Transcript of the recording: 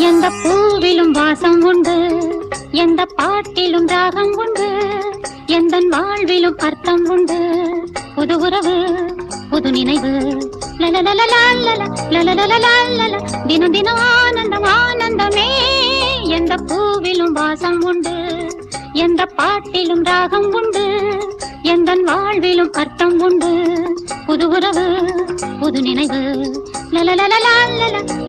எந்த பூவிலும் வாசம் உண்டு, எந்த பாட்டிலும் ராகம் உண்டு, எந்த வாழ்விலும் அர்த்தம் உண்டு. புது உறவு புது நினைவு தினம் தினம் ஆனந்தம் ஆனந்தமே. எந்த பூவிலும் வாசம் உண்டு, எந்த பாட்டிலும் ராகம் உண்டு, எந்த வாழ்விலும் அர்த்தம் உண்டு. புது உறவு புது நினைவு